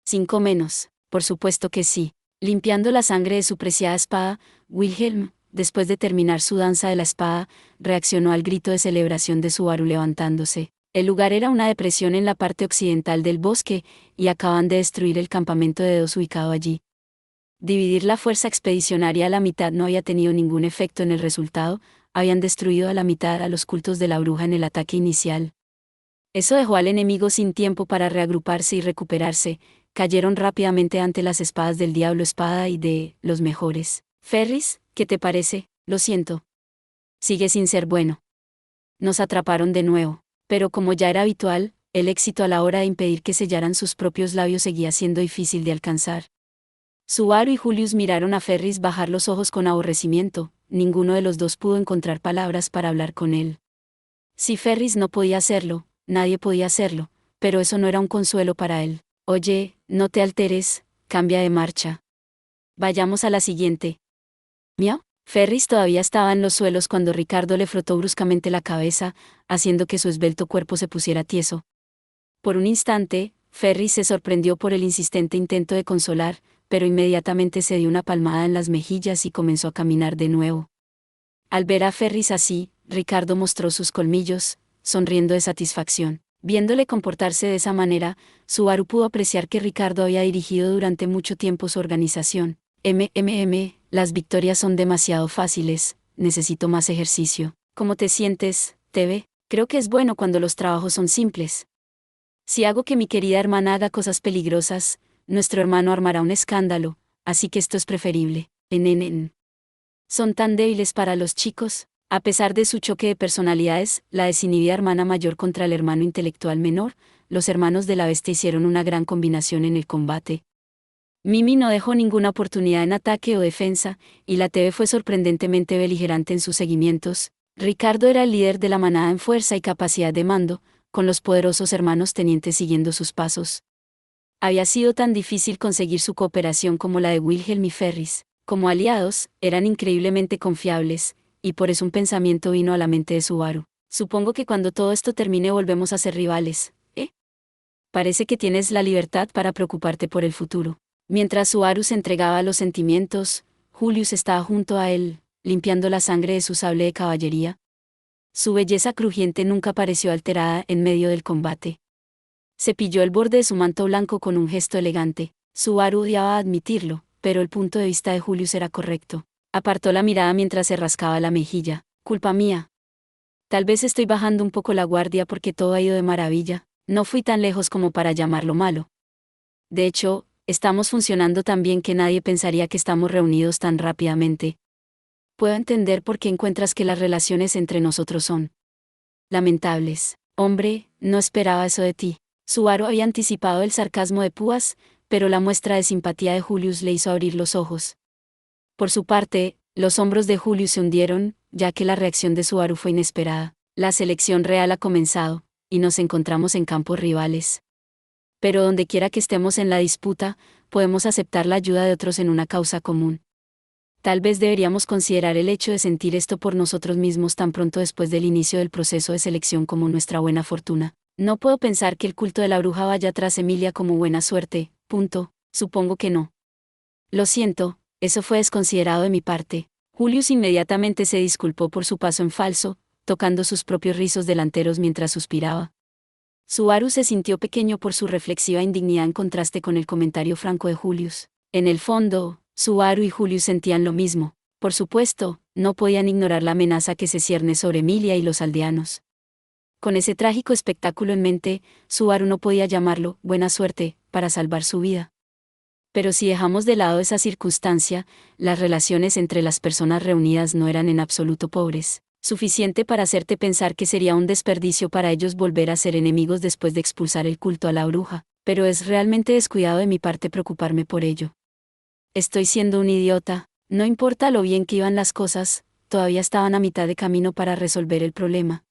5 menos, por supuesto que sí. Limpiando la sangre de su preciada espada, Wilhelm, después de terminar su danza de la espada, reaccionó al grito de celebración de Subaru levantándose. El lugar era una depresión en la parte occidental del bosque, y acaban de destruir el campamento de dos ubicado allí. Dividir la fuerza expedicionaria a la mitad no había tenido ningún efecto en el resultado, habían destruido a la mitad a los cultos de la bruja en el ataque inicial. Eso dejó al enemigo sin tiempo para reagruparse y recuperarse, cayeron rápidamente ante las espadas del Diablo Espada y de los mejores. Ferris, ¿qué te parece? Lo siento. Sigue sin ser bueno. Nos atraparon de nuevo, pero como ya era habitual, el éxito a la hora de impedir que sellaran sus propios labios seguía siendo difícil de alcanzar. Subaru y Julius miraron a Ferris bajar los ojos con aborrecimiento, ninguno de los dos pudo encontrar palabras para hablar con él. Si Ferris no podía hacerlo, nadie podía hacerlo, pero eso no era un consuelo para él. Oye, no te alteres, cambia de marcha. Vayamos a la siguiente. ¿Miau? Ferris todavía estaba en los suelos cuando Ricardo le frotó bruscamente la cabeza, haciendo que su esbelto cuerpo se pusiera tieso. Por un instante, Ferris se sorprendió por el insistente intento de consolar, pero inmediatamente se dio una palmada en las mejillas y comenzó a caminar de nuevo. Al ver a Ferris así, Ricardo mostró sus colmillos, sonriendo de satisfacción. Viéndole comportarse de esa manera, Subaru pudo apreciar que Ricardo había dirigido durante mucho tiempo su organización. Las victorias son demasiado fáciles, necesito más ejercicio. ¿Cómo te sientes, Tebe? Creo que es bueno cuando los trabajos son simples. Si hago que mi querida hermana haga cosas peligrosas, nuestro hermano armará un escándalo, así que esto es preferible. Son tan débiles para los chicos. A pesar de su choque de personalidades, la desinhibida hermana mayor contra el hermano intelectual menor, los hermanos de la bestia hicieron una gran combinación en el combate. Mimi no dejó ninguna oportunidad en ataque o defensa, y la TV fue sorprendentemente beligerante en sus seguimientos. Ricardo era el líder de la manada en fuerza y capacidad de mando, con los poderosos hermanos tenientes siguiendo sus pasos. Había sido tan difícil conseguir su cooperación como la de Wilhelm y Ferris. Como aliados, eran increíblemente confiables, y por eso un pensamiento vino a la mente de Subaru. Supongo que cuando todo esto termine volvemos a ser rivales, ¿eh? Parece que tienes la libertad para preocuparte por el futuro. Mientras Subaru se entregaba a los sentimientos, Julius estaba junto a él, limpiando la sangre de su sable de caballería. Su belleza crujiente nunca pareció alterada en medio del combate. Cepilló el borde de su manto blanco con un gesto elegante. Subaru odiaba admitirlo, pero el punto de vista de Julius era correcto. Apartó la mirada mientras se rascaba la mejilla. Culpa mía. Tal vez estoy bajando un poco la guardia porque todo ha ido de maravilla. No fui tan lejos como para llamarlo malo. De hecho, estamos funcionando tan bien que nadie pensaría que estamos reunidos tan rápidamente. Puedo entender por qué encuentras que las relaciones entre nosotros son lamentables. Hombre, no esperaba eso de ti. Subaru había anticipado el sarcasmo de Púas, pero la muestra de simpatía de Julius le hizo abrir los ojos. Por su parte, los hombros de Julius se hundieron, ya que la reacción de Subaru fue inesperada. La selección real ha comenzado, y nos encontramos en campos rivales. Pero donde quiera que estemos en la disputa, podemos aceptar la ayuda de otros en una causa común. Tal vez deberíamos considerar el hecho de sentir esto por nosotros mismos tan pronto después del inicio del proceso de selección como nuestra buena fortuna. No puedo pensar que el culto de la bruja vaya tras Emilia como buena suerte, supongo que no. Lo siento, eso fue desconsiderado de mi parte. Julius inmediatamente se disculpó por su paso en falso, tocando sus propios rizos delanteros mientras suspiraba. Subaru se sintió pequeño por su reflexiva indignidad en contraste con el comentario franco de Julius. En el fondo, Subaru y Julius sentían lo mismo. Por supuesto, no podían ignorar la amenaza que se cierne sobre Emilia y los aldeanos. Con ese trágico espectáculo en mente, Subaru no podía llamarlo buena suerte para salvar su vida. Pero si dejamos de lado esa circunstancia, las relaciones entre las personas reunidas no eran en absoluto pobres, suficiente para hacerte pensar que sería un desperdicio para ellos volver a ser enemigos después de expulsar el culto a la bruja, pero es realmente descuidado de mi parte preocuparme por ello. Estoy siendo un idiota, no importa lo bien que iban las cosas, todavía estaban a mitad de camino para resolver el problema.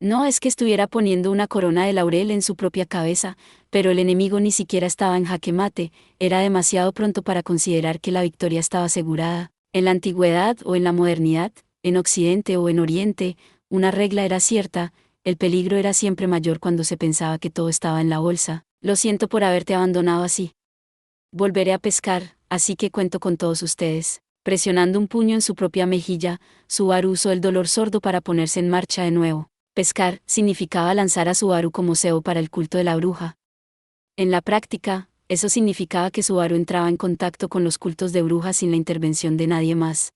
No es que estuviera poniendo una corona de laurel en su propia cabeza, pero el enemigo ni siquiera estaba en jaque mate, era demasiado pronto para considerar que la victoria estaba asegurada. En la antigüedad o en la modernidad, en Occidente o en Oriente, una regla era cierta, el peligro era siempre mayor cuando se pensaba que todo estaba en la bolsa. Lo siento por haberte abandonado así. Volveré a pescar, así que cuento con todos ustedes. Presionando un puño en su propia mejilla, Subaru usó el dolor sordo para ponerse en marcha de nuevo. Pescar significaba lanzar a Subaru como cebo para el culto de la bruja. En la práctica, eso significaba que Subaru entraba en contacto con los cultos de brujas sin la intervención de nadie más.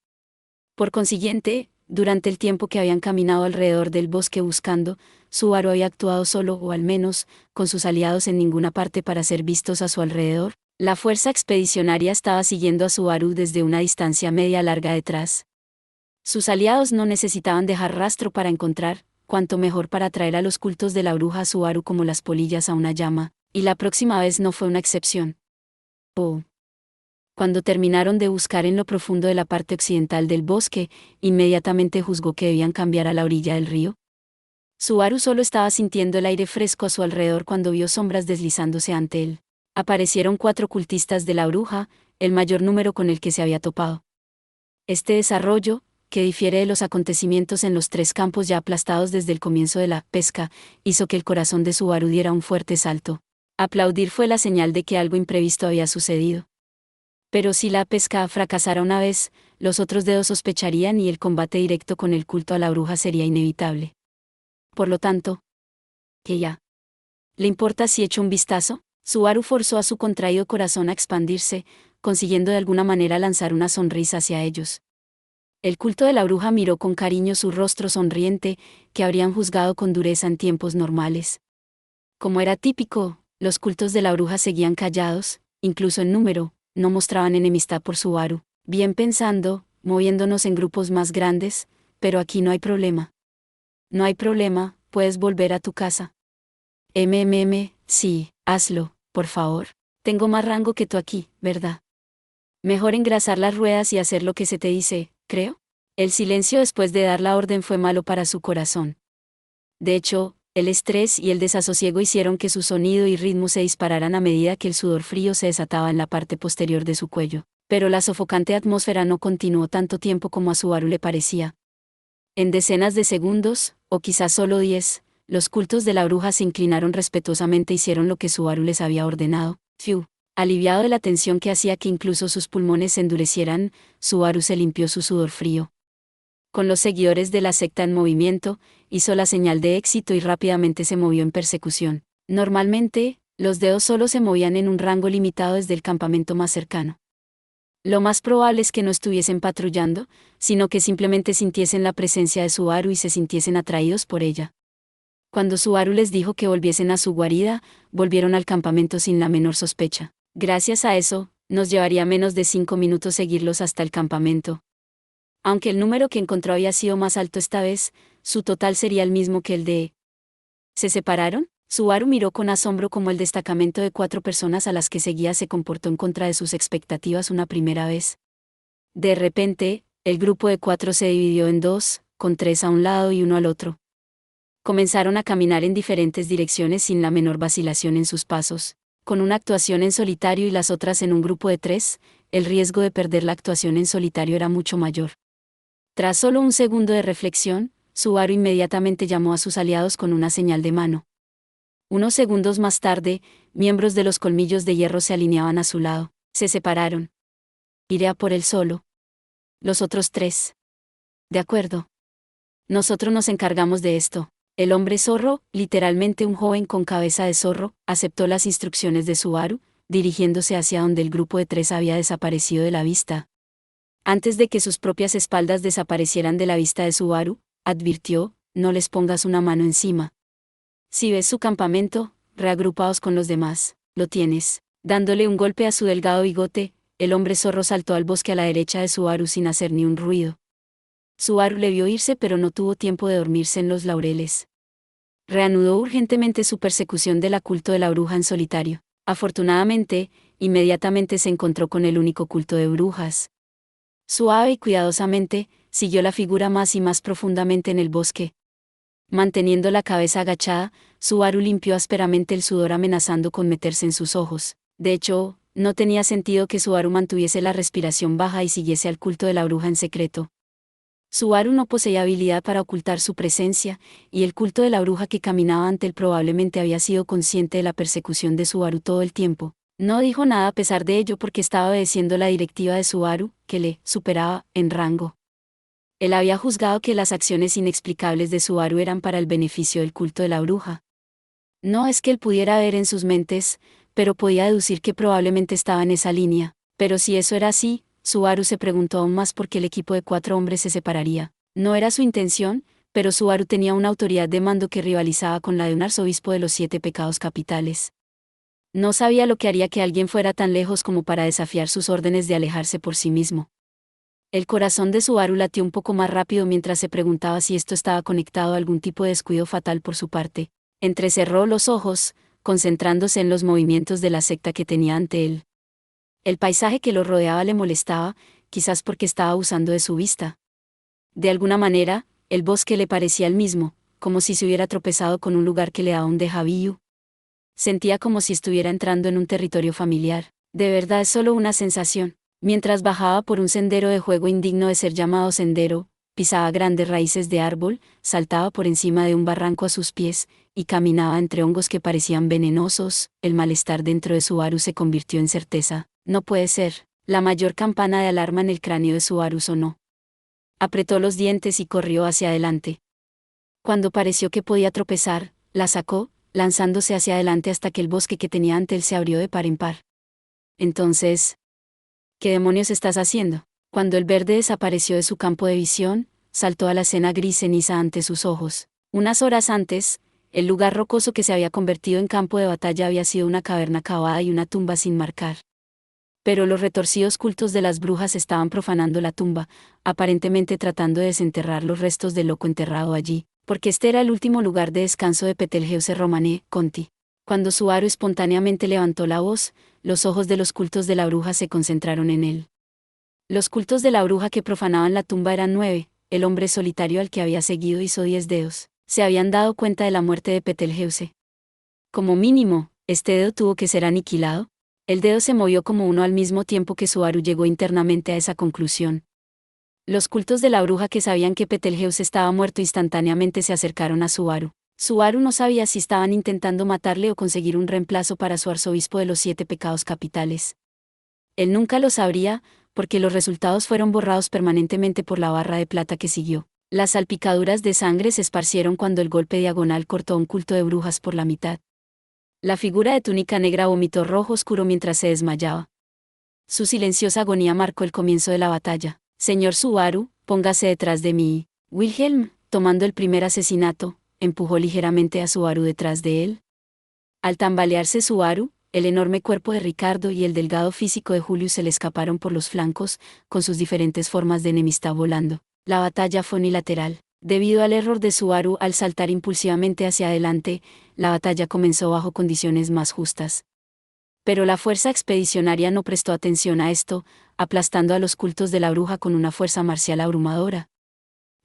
Por consiguiente, durante el tiempo que habían caminado alrededor del bosque buscando, Subaru había actuado solo o al menos, con sus aliados en ninguna parte para ser vistos a su alrededor. La fuerza expedicionaria estaba siguiendo a Subaru desde una distancia media larga detrás. Sus aliados no necesitaban dejar rastro para encontrar, cuanto mejor para atraer a los cultos de la bruja a Subaru como las polillas a una llama, y la próxima vez no fue una excepción. Oh. Cuando terminaron de buscar en lo profundo de la parte occidental del bosque, inmediatamente juzgó que debían cambiar a la orilla del río. Subaru solo estaba sintiendo el aire fresco a su alrededor cuando vio sombras deslizándose ante él. Aparecieron 4 cultistas de la bruja, el mayor número con el que se había topado. Este desarrollo, que difiere de los acontecimientos en los 3 campos ya aplastados desde el comienzo de la pesca, hizo que el corazón de Subaru diera un fuerte salto. Aplaudir fue la señal de que algo imprevisto había sucedido. Pero si la pesca fracasara una vez, los otros dedos sospecharían y el combate directo con el culto a la bruja sería inevitable. Por lo tanto, ¿qué ya? ¿Le importa si echo un vistazo? Subaru forzó a su contraído corazón a expandirse, consiguiendo de alguna manera lanzar una sonrisa hacia ellos. El culto de la bruja miró con cariño su rostro sonriente, que habrían juzgado con dureza en tiempos normales. Como era típico, los cultos de la bruja seguían callados, incluso en número, no mostraban enemistad por Subaru, bien pensando, moviéndonos en grupos más grandes, pero aquí no hay problema. No hay problema, puedes volver a tu casa. Sí, hazlo, por favor. Tengo más rango que tú aquí, ¿verdad? Mejor engrasar las ruedas y hacer lo que se te dice, creo. El silencio después de dar la orden fue malo para su corazón. De hecho, el estrés y el desasosiego hicieron que su sonido y ritmo se dispararan a medida que el sudor frío se desataba en la parte posterior de su cuello. Pero la sofocante atmósfera no continuó tanto tiempo como a Subaru le parecía. En decenas de segundos, o quizás solo 10, los cultos de la bruja se inclinaron respetuosamente e hicieron lo que Subaru les había ordenado. Fiu. Aliviado de la tensión que hacía que incluso sus pulmones se endurecieran, Subaru se limpió su sudor frío. Con los seguidores de la secta en movimiento, hizo la señal de éxito y rápidamente se movió en persecución. Normalmente, los dedos solo se movían en un rango limitado desde el campamento más cercano. Lo más probable es que no estuviesen patrullando, sino que simplemente sintiesen la presencia de Subaru y se sintiesen atraídos por ella. Cuando Subaru les dijo que volviesen a su guarida, volvieron al campamento sin la menor sospecha. Gracias a eso, nos llevaría menos de 5 minutos seguirlos hasta el campamento. Aunque el número que encontró había sido más alto esta vez, su total sería el mismo que el de... ¿Se separaron? Subaru miró con asombro cómo el destacamento de 4 personas a las que seguía se comportó en contra de sus expectativas una primera vez. De repente, el grupo de 4 se dividió en 2, con 3 a un lado y 1 al otro. Comenzaron a caminar en diferentes direcciones sin la menor vacilación en sus pasos. Con una actuación en solitario y las otras en un grupo de 3, el riesgo de perder la actuación en solitario era mucho mayor. Tras solo un segundo de reflexión, Subaru inmediatamente llamó a sus aliados con una señal de mano. Unos segundos más tarde, miembros de los colmillos de hierro se alineaban a su lado. Se separaron. Iré a por él solo. Los otros 3. De acuerdo. Nosotros nos encargamos de esto. El hombre zorro, literalmente un joven con cabeza de zorro, aceptó las instrucciones de Subaru, dirigiéndose hacia donde el grupo de 3 había desaparecido de la vista. Antes de que sus propias espaldas desaparecieran de la vista de Subaru, advirtió, no les pongas una mano encima. Si ves su campamento, reagrupaos con los demás, lo tienes. Dándole un golpe a su delgado bigote, el hombre zorro saltó al bosque a la derecha de Subaru sin hacer ni un ruido. Subaru le vio irse pero no tuvo tiempo de dormirse en los laureles. Reanudó urgentemente su persecución del culto de la bruja en solitario. Afortunadamente, inmediatamente se encontró con el único culto de brujas. Suave y cuidadosamente, siguió la figura más y más profundamente en el bosque. Manteniendo la cabeza agachada, Subaru limpió ásperamente el sudor amenazando con meterse en sus ojos. De hecho, no tenía sentido que Subaru mantuviese la respiración baja y siguiese al culto de la bruja en secreto. Subaru no poseía habilidad para ocultar su presencia, y el culto de la bruja que caminaba ante él probablemente había sido consciente de la persecución de Subaru todo el tiempo. No dijo nada a pesar de ello porque estaba obedeciendo la directiva de Subaru, que le superaba en rango. Él había juzgado que las acciones inexplicables de Subaru eran para el beneficio del culto de la bruja. No es que él pudiera ver en sus mentes, pero podía deducir que probablemente estaba en esa línea. Pero si eso era así, Subaru se preguntó aún más por qué el equipo de 4 hombres se separaría. No era su intención, pero Subaru tenía una autoridad de mando que rivalizaba con la de un arzobispo de los 7 pecados capitales. No sabía lo que haría que alguien fuera tan lejos como para desafiar sus órdenes de alejarse por sí mismo. El corazón de Subaru latió un poco más rápido mientras se preguntaba si esto estaba conectado a algún tipo de descuido fatal por su parte. Entrecerró los ojos, concentrándose en los movimientos de la secta que tenía ante él. El paisaje que lo rodeaba le molestaba, quizás porque estaba abusando de su vista. De alguna manera, el bosque le parecía el mismo, como si se hubiera tropezado con un lugar que le daba un déjà vu. Sentía como si estuviera entrando en un territorio familiar. De verdad es solo una sensación. Mientras bajaba por un sendero de juego indigno de ser llamado sendero, pisaba grandes raíces de árbol, saltaba por encima de un barranco a sus pies, y caminaba entre hongos que parecían venenosos. El malestar dentro de Subaru se convirtió en certeza. No puede ser. La mayor campana de alarma en el cráneo de Subaru sonó. Apretó los dientes y corrió hacia adelante. Cuando pareció que podía tropezar, la sacó, lanzándose hacia adelante hasta que el bosque que tenía ante él se abrió de par en par. Entonces, ¿qué demonios estás haciendo? Cuando el verde desapareció de su campo de visión, saltó a la escena gris ceniza ante sus ojos. Unas horas antes, el lugar rocoso que se había convertido en campo de batalla había sido una caverna cavada y una tumba sin marcar. Pero los retorcidos cultos de las brujas estaban profanando la tumba, aparentemente tratando de desenterrar los restos del loco enterrado allí, porque este era el último lugar de descanso de Betelgeuse Romane, Conti. Cuando Subaru espontáneamente levantó la voz, los ojos de los cultos de la bruja se concentraron en él. Los cultos de la bruja que profanaban la tumba eran 9, el hombre solitario al que había seguido hizo 10 dedos. Se habían dado cuenta de la muerte de Betelgeuse. Como mínimo, este dedo tuvo que ser aniquilado. El dedo se movió como uno al mismo tiempo que Subaru llegó internamente a esa conclusión. Los cultos de la bruja que sabían que Betelgeuse estaba muerto instantáneamente se acercaron a Subaru. Subaru no sabía si estaban intentando matarle o conseguir un reemplazo para su arzobispo de los 7 pecados capitales. Él nunca lo sabría, porque los resultados fueron borrados permanentemente por la barra de plata que siguió. Las salpicaduras de sangre se esparcieron cuando el golpe diagonal cortó un culto de brujas por la mitad. La figura de túnica negra vomitó rojo oscuro mientras se desmayaba. Su silenciosa agonía marcó el comienzo de la batalla. Señor Subaru, póngase detrás de mí. Wilhelm, tomando el primer asesinato, empujó ligeramente a Subaru detrás de él. Al tambalearse Subaru, el enorme cuerpo de Ricardo y el delgado físico de Julio se le escaparon por los flancos, con sus diferentes formas de enemistad volando. La batalla fue unilateral. Debido al error de Subaru al saltar impulsivamente hacia adelante, la batalla comenzó bajo condiciones más justas. Pero la fuerza expedicionaria no prestó atención a esto, aplastando a los cultos de la bruja con una fuerza marcial abrumadora.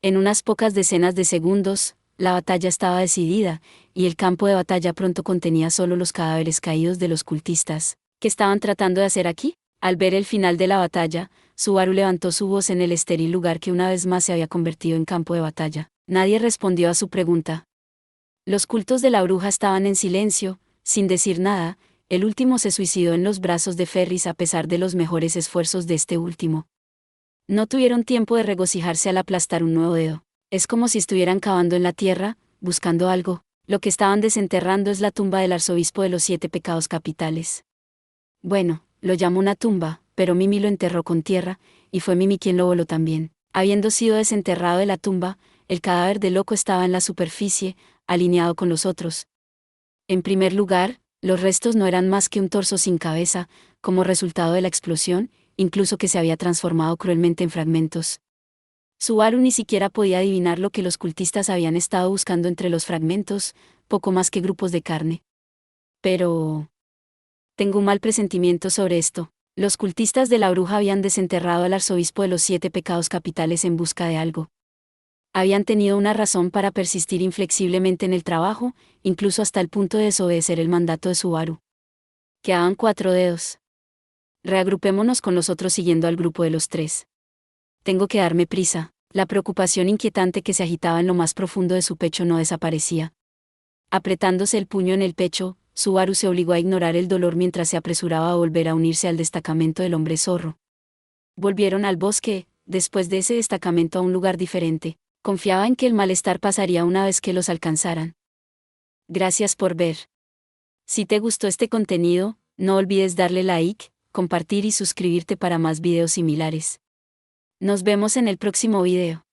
En unas pocas decenas de segundos, la batalla estaba decidida, y el campo de batalla pronto contenía solo los cadáveres caídos de los cultistas. ¿Qué estaban tratando de hacer aquí? Al ver el final de la batalla, Subaru levantó su voz en el estéril lugar que una vez más se había convertido en campo de batalla. Nadie respondió a su pregunta. Los cultos de la bruja estaban en silencio, sin decir nada. El último se suicidó en los brazos de Ferris a pesar de los mejores esfuerzos de este último. No tuvieron tiempo de regocijarse al aplastar un nuevo dedo. Es como si estuvieran cavando en la tierra, buscando algo. Lo que estaban desenterrando es la tumba del arzobispo de los 7 pecados capitales. Bueno, lo llamo una tumba, pero Mimi lo enterró con tierra, y fue Mimi quien lo voló también. Habiendo sido desenterrado de la tumba, el cadáver del loco estaba en la superficie, alineado con los otros. En primer lugar, los restos no eran más que un torso sin cabeza, como resultado de la explosión, incluso que se había transformado cruelmente en fragmentos. Subaru ni siquiera podía adivinar lo que los cultistas habían estado buscando entre los fragmentos, poco más que grupos de carne. Pero... tengo un mal presentimiento sobre esto. Los cultistas de la bruja habían desenterrado al arzobispo de los 7 pecados capitales en busca de algo. Habían tenido una razón para persistir inflexiblemente en el trabajo, incluso hasta el punto de desobedecer el mandato de Subaru. Quedaban 4 dedos. Reagrupémonos con los otros siguiendo al grupo de los 3. Tengo que darme prisa. La preocupación inquietante que se agitaba en lo más profundo de su pecho no desaparecía. Apretándose el puño en el pecho, Subaru se obligó a ignorar el dolor mientras se apresuraba a volver a unirse al destacamento del hombre zorro. Volvieron al bosque, después de ese destacamento a un lugar diferente. Confiaba en que el malestar pasaría una vez que los alcanzaran. Gracias por ver. Si te gustó este contenido, no olvides darle like, compartir y suscribirte para más videos similares. Nos vemos en el próximo video.